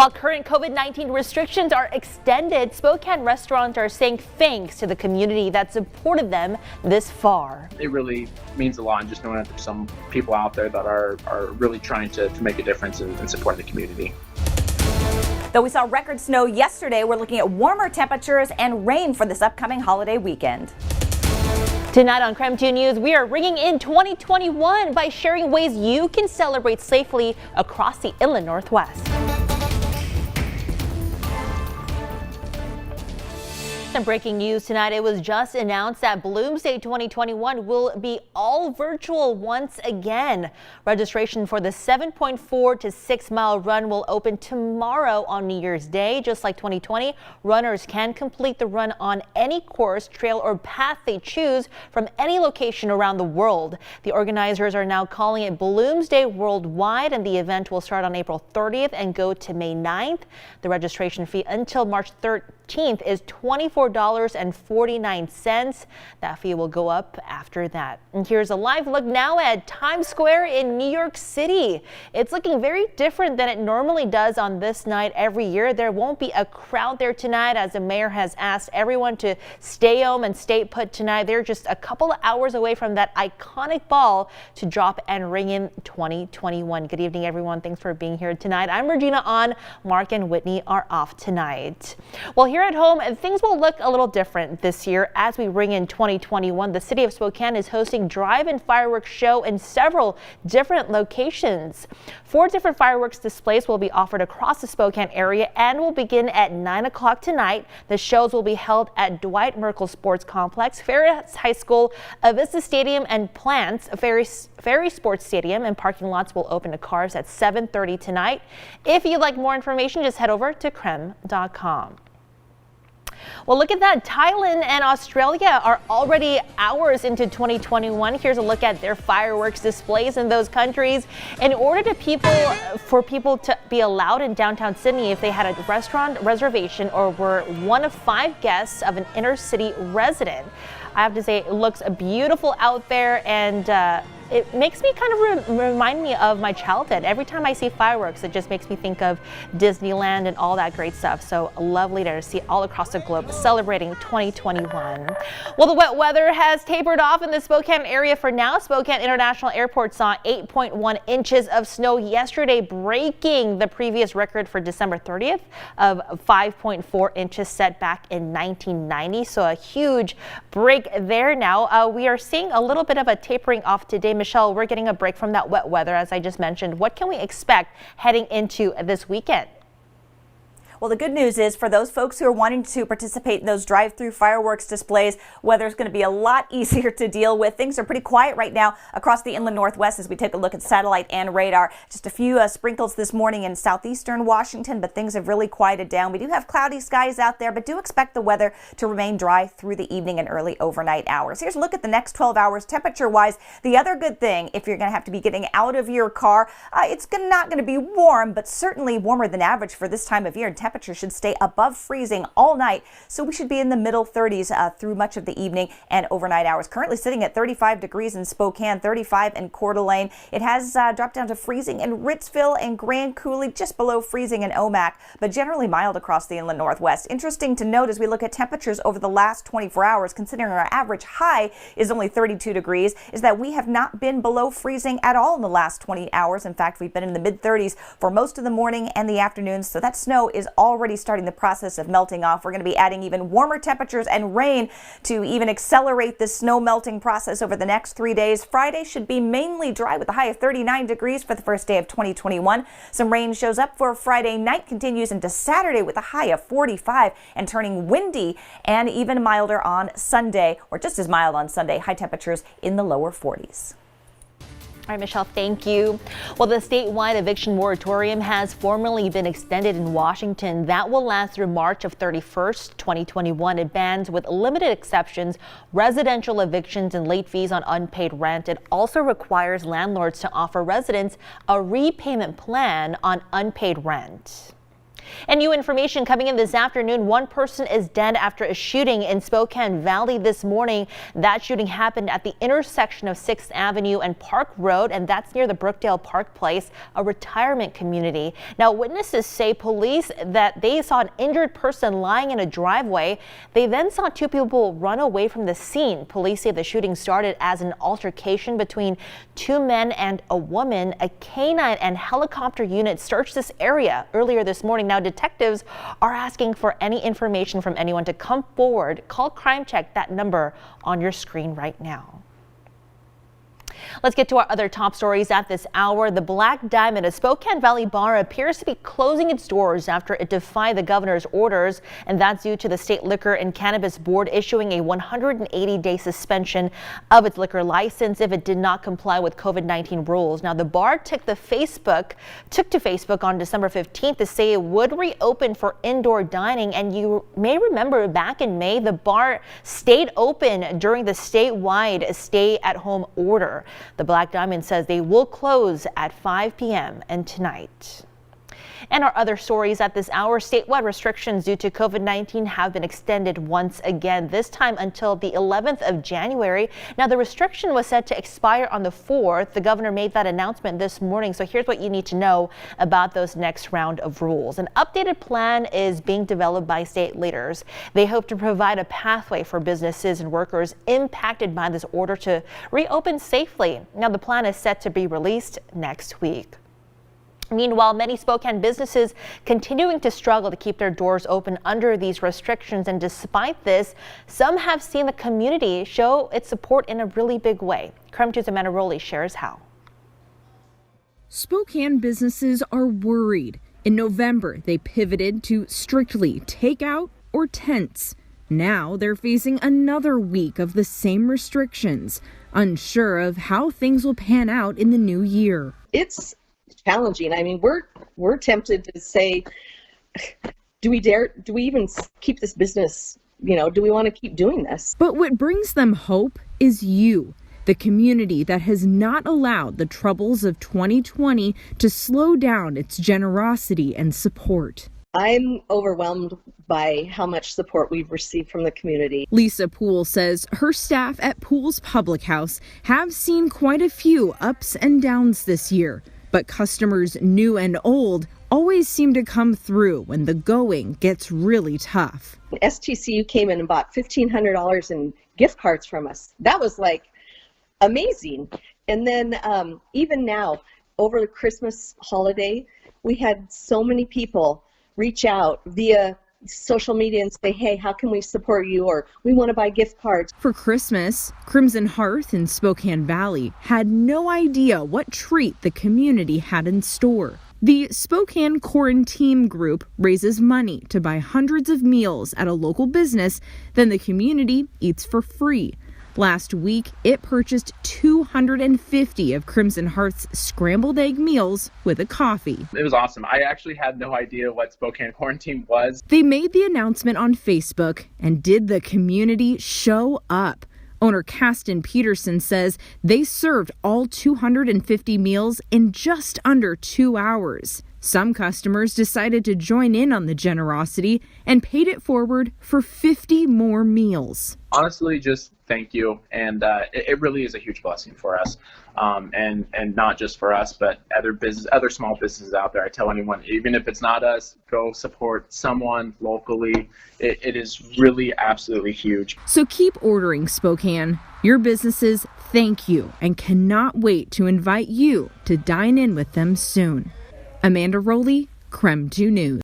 While current COVID-19 restrictions are extended, Spokane restaurants are saying thanks to the community that supported them this far. It really means a lot, just knowing that there's some people out there that are really trying to make a difference in supporting the community. Though we saw record snow yesterday, we're looking at warmer temperatures and rain for this upcoming holiday weekend. Tonight on KREM 2 News, we are ringing in 2021 by sharing ways you can celebrate safely across the Inland Northwest. Some breaking news tonight. It was just announced that Bloomsday 2021 will be all virtual once again. Registration for the 7.4 to 6 mile run will open tomorrow on New Year's Day. Just like 2020, runners can complete the run on any course, trail, or path they choose from any location around the world. The organizers are now calling it Bloomsday Worldwide, and the event will start on April 30th and go to May 9th. The registration fee until March 13th is $24.49. That fee will go up after that. And here's a live look now at Times Square in New York City. It's looking very different than it normally does on this night every year. There won't be a crowd there tonight, as the mayor has asked everyone to stay home and stay put tonight. They're just a couple of hours away from that iconic ball to drop and ring in 2021. Good evening, everyone. Thanks for being here tonight. I'm Regina On. Mark and Whitney are off tonight. Well, here at home, things will look a little different this year as we ring in 2021. The city of Spokane is hosting drive-in fireworks show in several different locations. 4 different fireworks displays will be offered across the Spokane area and will begin at 9 o'clock tonight. The shows will be held at Dwight Merkel Sports Complex, Ferris High School, Avista Stadium, and Plants. Ferry Sports Stadium and parking lots will open to cars at 7:30 tonight. If you'd like more information, just head over to krem.com. Well, look at that. Thailand and Australia are already hours into 2021. Here's a look at their fireworks displays in those countries. In order for people to be allowed in downtown Sydney, if they had a restaurant reservation or were one of 5 guests of an inner city resident, I have to say it looks beautiful out there, and it makes me kind of remind me of my childhood. Every time I see fireworks, it just makes me think of Disneyland and all that great stuff. So lovely to see all across the globe celebrating 2021. Well, the wet weather has tapered off in the Spokane area for now. Spokane International Airport saw 8.1 inches of snow yesterday, breaking the previous record for December 30th of 5.4 inches set back in 1990. So a huge break there now. We are seeing a little bit of a tapering off today. Michelle, we're getting a break from that wet weather, as I just mentioned. What can we expect heading into this weekend? Well, the good news is for those folks who are wanting to participate in those drive-through fireworks displays, weather's going to be a lot easier to deal with. Things are pretty quiet right now across the Inland Northwest as we take a look at satellite and radar. Just a few sprinkles this morning in southeastern Washington, but things have really quieted down. We do have cloudy skies out there, but do expect the weather to remain dry through the evening and early overnight hours. Here's a look at the next 12 hours temperature-wise. The other good thing, if you're going to have to be getting out of your car, it's not going to be warm, but certainly warmer than average for this time of year. Temperature should stay above freezing all night, so we should be in the middle 30s through much of the evening and overnight hours. Currently sitting at 35 degrees in Spokane, 35 in Coeur d'Alene. It has dropped down to freezing in Ritzville and Grand Coulee, just below freezing in Omak, but generally mild across the Inland Northwest. Interesting to note as we look at temperatures over the last 24 hours, considering our average high is only 32 degrees, is that we have not been below freezing at all in the last 20 hours. In fact, we've been in the mid-30s for most of the morning and the afternoon, so that snow is already starting the process of melting off. We're going to be adding even warmer temperatures and rain to even accelerate the snow melting process over the next 3 days. Friday should be mainly dry with a high of 39 degrees for the first day of 2021. Some rain shows up for Friday night, continues into Saturday with a high of 45 and turning windy and even milder on Sunday, or just as mild on Sunday. High temperatures in the lower 40s. All right, Michelle, thank you. Well, the statewide eviction moratorium has formally been extended in Washington. That will last through March of 31st, 2021. It bans, with limited exceptions, residential evictions and late fees on unpaid rent. It also requires landlords to offer residents a repayment plan on unpaid rent. And new information coming in this afternoon. One person is dead after a shooting in Spokane Valley this morning. That shooting happened at the intersection of 6th Avenue and Park Road, and that's near the Brookdale Park Place, a retirement community. Now, witnesses say police that they saw an injured person lying in a driveway. They then saw two people run away from the scene. Police say the shooting started as an altercation between two men and a woman. A canine and helicopter unit searched this area earlier this morning. Now, detectives are asking for any information from anyone to come forward. Call Crime Check, that number on your screen right now. Let's get to our other top stories at this hour. The Black Diamond, a Spokane Valley bar, appears to be closing its doors after it defied the governor's orders, and that's due to the State Liquor and Cannabis Board issuing a 180-day suspension of its liquor license if it did not comply with COVID-19 rules. Now, the bar took to Facebook on December 15th to say it would reopen for indoor dining, and you may remember back in May, the bar stayed open during the statewide stay-at-home order. The Black Diamond says they will close at 5 p.m. and tonight. And our other stories at this hour, statewide restrictions due to COVID-19 have been extended once again, this time until the 11th of January. Now, the restriction was set to expire on the 4th. The governor made that announcement this morning. So here's what you need to know about those next round of rules. An updated plan is being developed by state leaders. They hope to provide a pathway for businesses and workers impacted by this order to reopen safely. Now, the plan is set to be released next week. Meanwhile, many Spokane businesses continuing to struggle to keep their doors open under these restrictions. And despite this, some have seen the community show its support in a really big way. Creme 2's Amanda Rowley shares how. Spokane businesses are worried. In November, they pivoted to strictly takeout or tents. Now they're facing another week of the same restrictions, unsure of how things will pan out in the new year. It's challenging. I mean, we're tempted to say, do we even keep this business? Do we want to keep doing this? But what brings them hope is you, the community that has not allowed the troubles of 2020 to slow down its generosity and support. I'm overwhelmed by how much support we've received from the community. Lisa Poole says her staff at Poole's Public House have seen quite a few ups and downs this year. But customers new and old always seem to come through when the going gets really tough. STCU came in and bought $1,500 in gift cards from us. That was like amazing. And then even now, over the Christmas holiday, we had so many people reach out via social media and say, hey, how can we support you? Or we want to buy gift cards. For Christmas, Crimson Hearth in Spokane Valley had no idea what treat the community had in store. The Spokane Quarantine Group raises money to buy hundreds of meals at a local business, then the community eats for free. Last week, it purchased 250 of Crimson Hearth's scrambled egg meals with a coffee. It was awesome. I actually had no idea what Spokane Quarantine was. They made the announcement on Facebook, and did the community show up? Owner Caston Peterson says they served all 250 meals in just under 2 hours. Some customers decided to join in on the generosity and paid it forward for 50 more meals. Honestly, just thank you. And it really is a huge blessing for us. And not just for us, but other small businesses out there. I tell anyone, even if it's not us, go support someone locally. It is really absolutely huge. So keep ordering, Spokane. Your businesses thank you and cannot wait to invite you to dine in with them soon. Amanda Rowley, Creme 2 News.